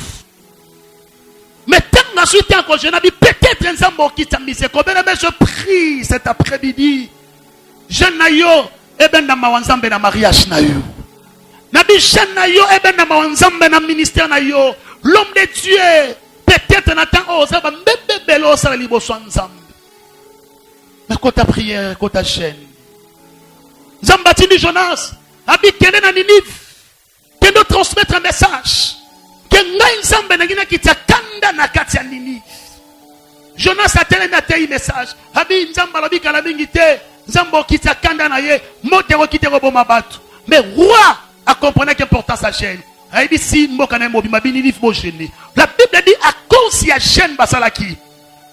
Mais tant que je suis encore jeune, peut-être un zambo qui t'a mis. Mais je prie cet après-midi. Jeune nayo, eben na mawanzambe na mariage nayo. Nabi jeune nayo, eben na mawanzambe na ministère nayo. L'homme de Dieu, peut-être n'attend oh ça va mbebe belo ça libo nzambe. Mais quand ta prière, quand ta chaîne. Zambati du Jonas, abi kene na Ninive. Que nous transmettre un message. Que nous sommes na qui t'a kanda na katia nini. Jonas a télé un message. Abi nzamba labi kalabingite. Nzambo qui t'a kanda na ye. Motero qui te robo mabatu. Mais roi a compris l'importance à chaîne. Aïbi si mboka na mobi mabini nif bo gêné. La Bible dit à cause ya chaîne basalaki.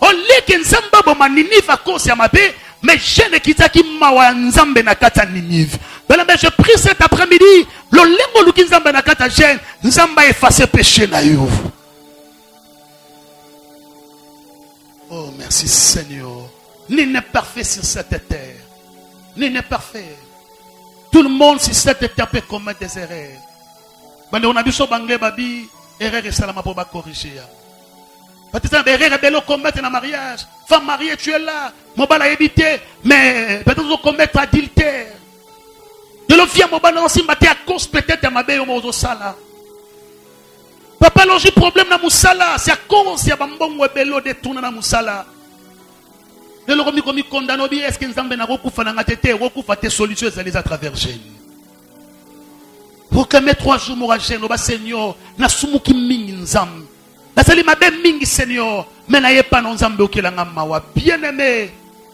On lit que nzamba bo manini à cause ya mabe. Mais jeune qui t'a qui mawa nzambe na katia Ninive. Mais je prie cet après-midi. Le lengo luki nzamba na kata jeune. Nzamba effacer péché na yo. Oh merci Seigneur. Nul n'est parfait sur cette terre. Nul n'est parfait. Tout le monde sur cette terre peut commettre des erreurs. Bande on a dit so bangle babi erreur et salama pour ba corriger. Peut-être erreur et bello commettre dans mariage. Femme mariée tu es là. Mon bal a évité mais peut-être commettre adultère. De l'office mon bal aussi maté à cause peut-être à ma belle au sala. Papa logi problème na musala, c'est à cause ya bambongo bello de tourner na musala. De le remis comme condamné bi est-ce que nzambe na rokufa na ngatete rokufa te solution les à travers jeune. Pour que mes 3 jours mon jeune oba Seigneur na sumuki mingi nzambe. Na sali mabe mingi Seigneur, mais na yepa na nzambe okelanga mawa bien-aimé.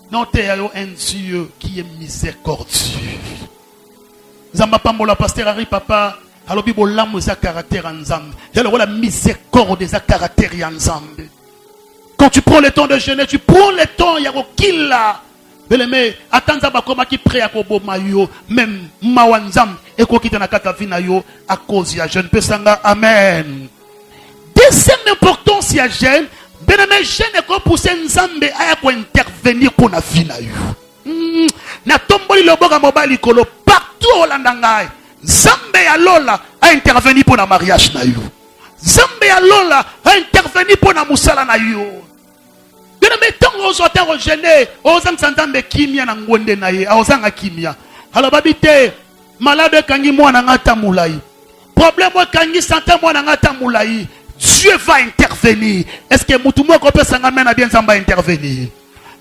Non te yo un Dieu qui est miséricordieux. Nzamba pambola pasteur Ari papa alobi bolamu za caractère nzambe. Alors la miséricorde des caractères nzambe. Quand tu prends le temps de jeûner, tu prends le temps yako kila. Beleme atanza bakoma ki prêt akobo mayo même mawanzam eko kita na kata vina yo à cause ya jeûne pesanga amen. Deuxième importance ya jeûne, beleme jeûne eko pousser nzambe aya ko intervenir pour na vina yo. Na tomboli loboka mobali kolo partout au landangai. Nzambe ya lola a intervenir pour na mariage na yo. Nzambe ya lola a intervenir pour na musala na yo. Bien mettons aux auteurs gênés, aux ensandambe kimia na ngonde na ye, aux anga kimia. Alors babite malade kangi mwana ngata mulai. Problème kangi santa mwana ngata mulai. Dieu Dieu va intervenir. Est-ce que Moutoumou peut s'engamer à bien Zamba intervenir?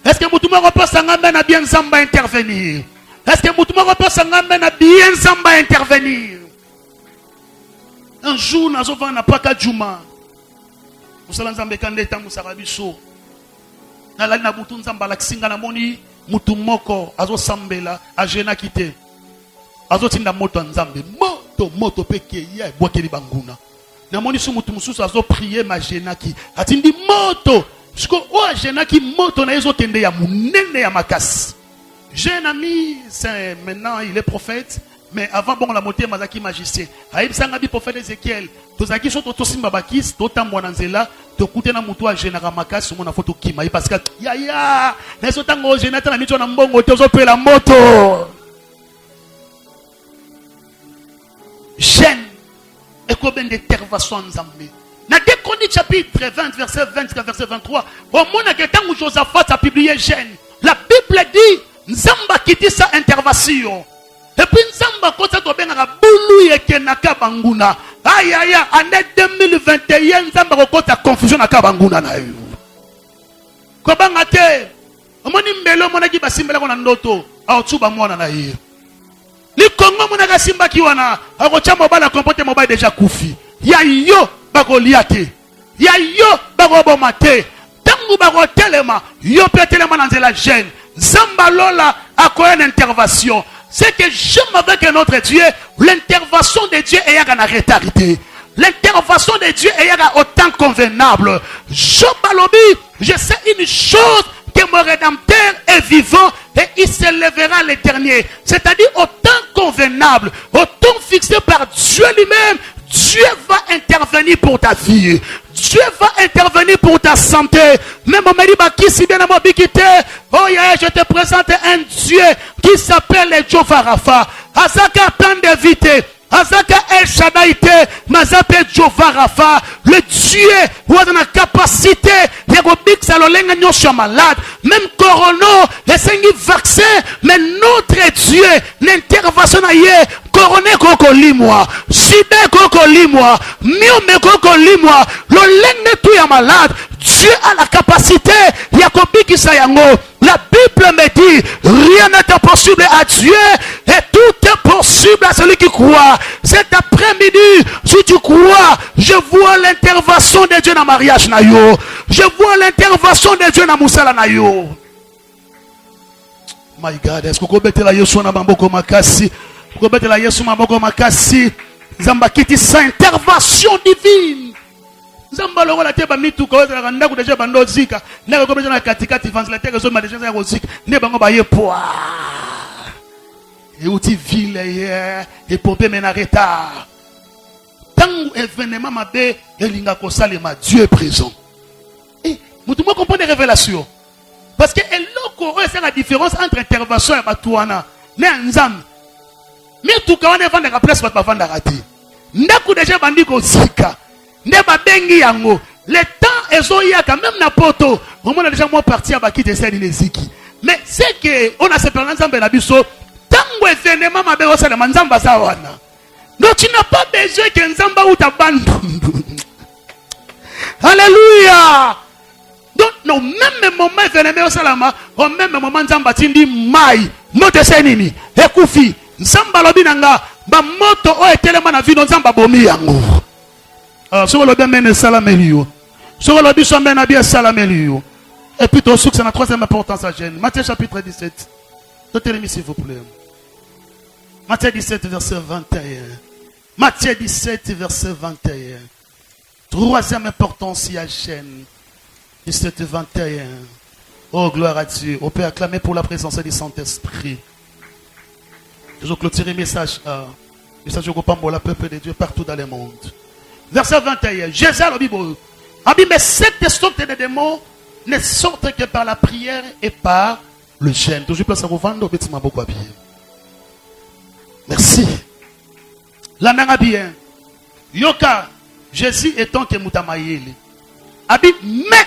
Est-ce que Moutoumou peut s'engamer à bien Zamba intervenir? Est-ce que Moutoumou peut s'engamer à bien Zamba intervenir? Un jour, nous avons un apaka Djouma. Nous allons Zambé Kandeta Moussarabiso. Nous allons Moutoun Zamba Laksinga Namoni. Moutoumoko, Azo Sambela, Ajena Kite. Azo Tinda Moto Nzambe. Moto peke ya boakeli banguna. Namoni sou mutu mususu azo prier ma jenaki. Atindi moto. Siko o jenaki moto na yezo kende ya munene ya makasi. J'ai un ami, maintenant il est prophète, mais avant bon la montée mazaki magicien. Aïb sangabi prophète Ézéchiel. Tozaki soto tosimba bakis, totambo nanzela, tokute na mutu a jenaka makasi mona foto kima. Parce que ya na yezo tango jenata na micho na mbongo tozo pe la moto. Gêne et combien d'interventions nous avons. Dans 2 Chroniques chapitre 20 verset 20 verset 23, au moment où Josaphat a publié Gêne, la Bible dit Nzamba qui dit sa intervention. Et puis Nzamba quand ça doit bien à boulou et kenaka banguna. Aïe aïe année 2021 Nzamba rencontre la confusion na kabanguna na yo. Ko bangate, omoni mbelo mona ki basimbela ko na ndoto, a otsuba mwana na ye. Li Congo monaka simba ki wana akocha mobile comporte mobile déjà koufi ya yo bako liate ya yo bako bomate tangu bako telema yo pe telema na nzela jeune Zamba lola akoya une intervention. C'est que j'aime avec notre Dieu l'intervention de Dieu est à la rétarité. L'intervention de Dieu est au temps convenable. Je sais une chose, que mon rédempteur est vivant et il se lèvera le dernier. C'est-à-dire au temps convenable, au temps fixé par Dieu lui-même, Dieu va intervenir pour ta vie. Dieu va intervenir pour ta santé. Même on m'a dit, qui si bien à mon bikité, oh yeah, je te présente un Dieu qui s'appelle Jehovah Rapha. Azaka plan d'éviter. Azaka El Shaddai, Mazape Jehovah Rapha, le Dieu qui a la capacité de faire malade, même corona, les 5 vaccins, mais notre Dieu n'intervention pas. Coroné koko limwa, sida koko limwa, miome koko limwa, le lenge tout ya malade. Dieu a la capacité, Yakobi Kisayango. La Bible me dit, rien n'est impossible à Dieu et tout est possible à celui qui croit. Cet après-midi, si tu crois, je vois l'intervention de Dieu dans le mariage nayo. Je vois l'intervention de Dieu dans Moussala nayo. My God, est-ce que vous mettez la Yesu na maboko makasi? Vous mettez la Yesu na maboko makasi? Zamba kiti sa intervention divine. Zamba longo la teba mitu ko za kanda ku deja bando zika na ko beja na katikati ventilateur zo ma deja za ko zika ne bango ba ye poa et outi ville hier et pomper mena retard tant événement mabe elinga ko salema Dieu est présent et mutu mo comprendre révélation parce que eloko c'est la différence entre intervention et batuana ne nzam mais tout ka on est vendre la place pas vendre raté ndaku deja bandi ko zika. Le temps est quand même na poto. On a déjà parti à Baki de Sénéziki. Mais c'est que on a ce plan ensemble na biso. Tango événement ma be osala manzamba sawana. Donc tu n'as pas besoin que nzamba ou ta bande. Alléluia. Donc au même moment événement osala au même moment nzamba tindi mai moto senini ekufi nzamba lobinanga ba moto o etelema na vino nzamba bomi yango. Ce que le bien salamelio. Ce que le bien bien bien salamelio. Et puis ton succès la troisième importance à Gêne. Matthieu chapitre 17. Notez-le s'il vous plaît. Matthieu 17 verset 21. Matthieu 17 verset 21. Troisième importance à Gêne. 17 21. Oh gloire à Dieu. On peut acclamer pour la présence du Saint-Esprit. Je vais clôturer le message. Message au la peuple de Dieu partout dans le monde. Verset 21. Jésus a dit, mais cette sorte de démons ne sortent que par la prière et par le jeûne. Toujours place à vous vendre, beaucoup à bien. Merci. La nanga bien. Yoka, Jésus étant que Moutamayeli. Abi, mais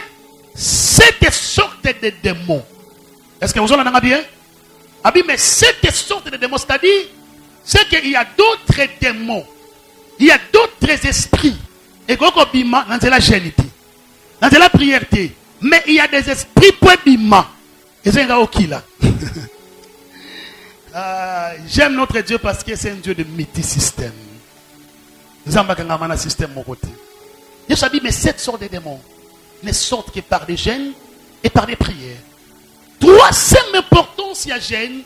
cette sorte de démons. Est-ce que vous en avez bien? Abi, mais cette sorte de démons, c'est-à-dire, c'est qu'il y a d'autres démons. Il y a d'autres esprits Et quand bima, dans la génité, dans la prière, mais il y a des esprits pour bima. Et c'est un qui là. J'aime notre Dieu parce que c'est un Dieu de multisystème. Nous avons un système mon côté. Dieu s'est dit, mais 7 sortes de démons ne sortent que par des jeûnes et par des prières. Troisième importance, il y a jeûne.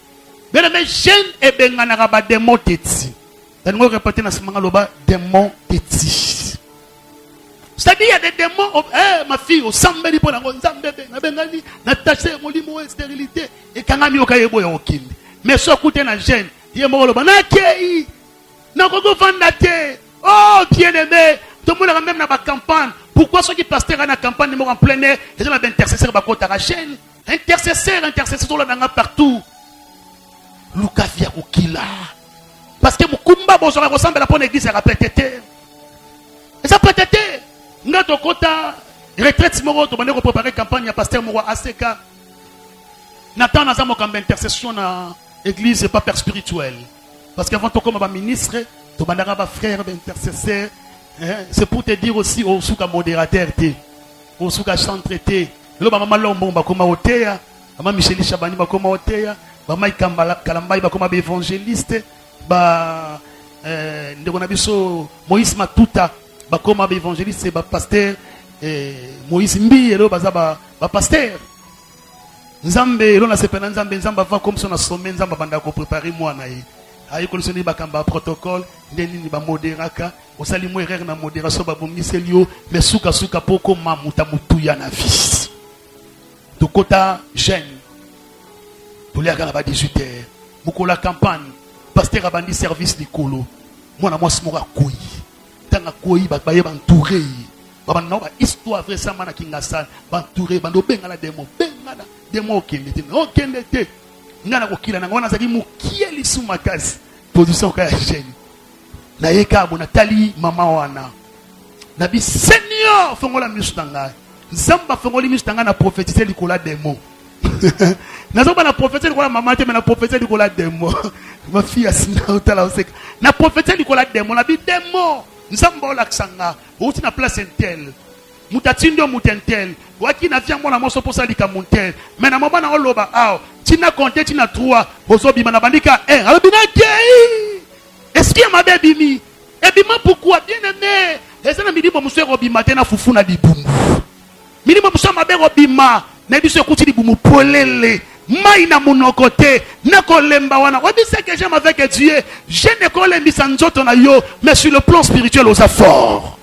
Mais le jeûne et bien un démon téti. Nous répéter dans ce moment-là, démon téti. C'est-à-dire, il y a des démons, ma fille, au sambeli pour la bébé, na taché, mon limo, stérilité, et quand on a mis au kindi. Mais ce côté, na jeûne, il y a mon loba, na kei, na kogo vandate, oh, bien-aimé, tout le monde a même dans la campagne. Pourquoi ceux qui passent dans la campagne, ils en plein air, ils ont un intercesseur, ils ont un jeûne. Intercesseur, là, partout. Luka via Kila. Parce que Mukumba, bon, ça ressemble à la bonne église, ça va péter. Et ça peut être. Nous avons quota, retraite, nous avons préparé campagne, à pasteur Moura ACK. Nathan, nous avons une intercession dans l'église, ce n'est pas père spirituel. Parce qu'avant, tu comme un ministre, tu as un frère, un intercesseur. C'est pour te dire aussi, au souka modérateur, au souka chantre, le maman Lombo, comme Otea, maman Michel Chabani, comme Otea, maman Kalambaï, comme évangéliste, Moïse Matuta, comme évangéliste, c'est pasteur, Moïse Mbi, et pasteur. Nzambe, l'on a se peine, Nzambe va comme son sommet, Nzambe va préparer moi. Aïe, kolosoni bakamba protocole, ndeni ba moderaka, osali mo erreur na modération ba bomiselio, mais suka poko mamuta mutuya na vie. To kota jeune. To lia kana ba 18h. Mukola campagne, pasteur abandi service likolo. Mwana mwasi moko akoyi. Tanga koyi ba baye bantouré. Ba na ba histoire vrai ça mana kingasal, bantouré bando benga la démon, benga la démon okende te. Ngana kokila na ngona zaki mukieli suma kazi position ka jeune na yeka bona tali mama wana na bi seigneur fongola mustanga nzamba fongoli mustanga na prophétiser likola démon nazoba na prophétiser likola mama te mais na prophétiser likola démon ma fille asina utala oseka na prophétiser likola démon na bi démon nzamba ola ksanga uti na place intel mutatindo mutentel waki na via mwana moso posa lika muntel mais na mabana oloba aw tina compter tina 3 ozobi mana bandika 1 alobina kei est-ce qu'il m'a bébimi et bima pourquoi bien aimé et ça na midi bo muswe robima tena fufu na dibumbu midi bo muswa mabe robima na biso kuti dibumbu polele mai na monoko te na kolemba wana obi c'est que j'aime avec Dieu je ne kolembi sanzoto na yo mais sur le plan spirituel aux afforts.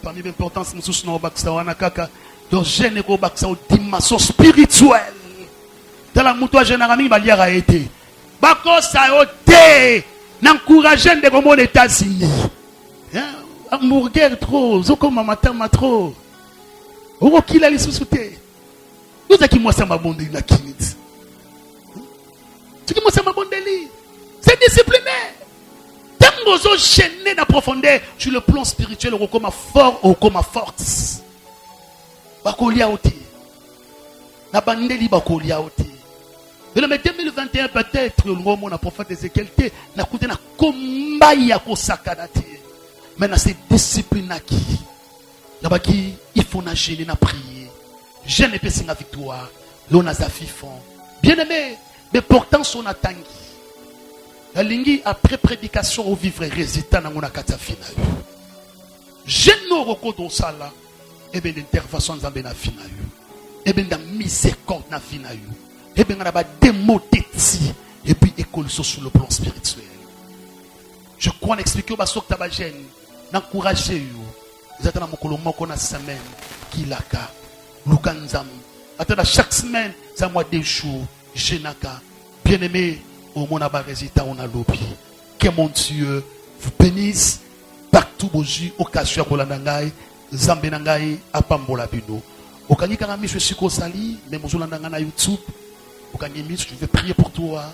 Parmi les importances, nous sommes kaka. Donc, je n'ai pas une dimension spirituelle. Dans la moutoire générale, il y a été. Bako ça a été. N'encourageant des romans aux États-Unis. Hamburger trop. Zoko mamatama trop. Oro kila li sous-souté. Nous avons qui moi ça m'a bondé la kinit. Ce qui moi ça m'a bondé li. C'est discipliné. Tangozo gêné dans la profondeur sur le plan spirituel au coma fort au coma forte. Bakolia oti. Na bandeli bakolia oti. Mais le 2021 peut-être le moment na prophète Ézéchiel té na koute na komba ya ko sakana té. Mais na ces disciplines qui yabaki il faut na gêner na prier. Jeûne et singa victoire. L'on a sa fifon. Bien-aimé, mais pourtant son atangi. La lingi après prédication au vivre résident dans mon akatafina. Je ne recours sala et bien l'intervention dans la fina. Et bien la miséricorde na fina. Et bien la démodéti et puis école sur le plan spirituel. Je crois expliquer au basso que ta bagène n'encourager you. Vous êtes dans mon colombo qu'on a semaine qui laka lukanzam. Attends chaque semaine ça moi des jours jenaka bien aimé. Au mon abat résultat on a l'opi. Que mon Dieu vous bénisse partout boji occasion pour la nangai zambe nangai apambola bino. Okani karami je suis kosali mais mon nanga na YouTube. Okani mis je vais prier pour toi.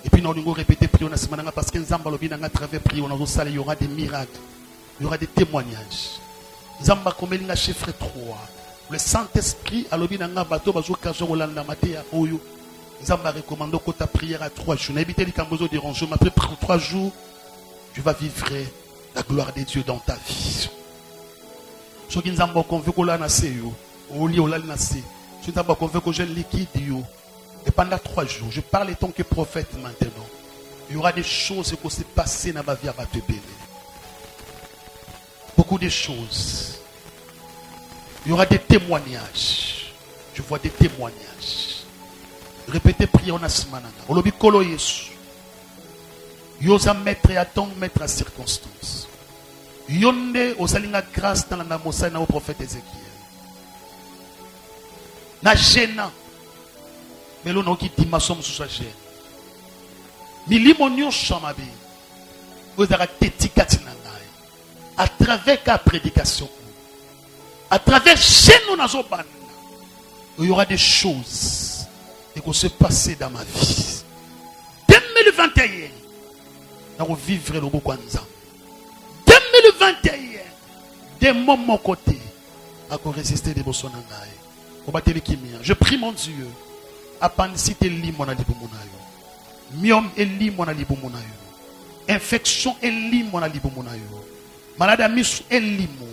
Et puis nous allons répéter prier na semaine parce que nzamba lobi nanga travers prier on a sali il y aura des miracles. Il y aura des témoignages. Nzamba komelinga chiffre 3. Le Saint-Esprit a lobi nanga bato bazo occasion olanda matea oyo. Nzamba recommande ta prière à 3 jours. N'habitez les cambozo déranger. Après 3 jours, tu vas vivre la gloire de Dieu dans ta vie. Ce qui nous a convaincu qu'on a nassé, au lit, on a nassé. Ce qui nous a convaincu que je liquide. Et pendant 3 jours, je parle en tant que prophète maintenant. Il y aura des choses qui vont se passer dans ma vie à ma bébé. Beaucoup de choses. Il y aura des témoignages. Je vois des témoignages. Répétez prière en asmanana. Olobi kolo Yesu. Yosa mettre à temps, mettre à circonstance. Yonde osalinga grâce dans la namosa na au prophète Ézéchiel. Na gênant. Mais l'on a qui dit ma somme sous sa gêne. Milimonio chamabi. Vous avez tétikati nangai. À travers la prédication. À travers chez nous dans bande. Il y aura des choses qui vont se passer dans ma vie. 2021. Nous allons vivre le beau Kwanzaa. 2021. Des moments côté. À résister des bossonangai. Je prie mon Dieu. Appendicite limon na libumonayo. Myome limon na libumonayo. Infection limon na libumonayo. Malade misu limo.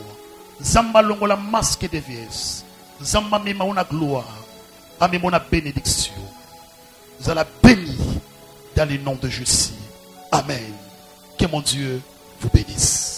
Zamba longo la masque de vieillesse. Zamba mema una gloire. Amemona bénédiction. Vous allez bénir dans le nom de Jésus. Amen. Que mon Dieu vous bénisse.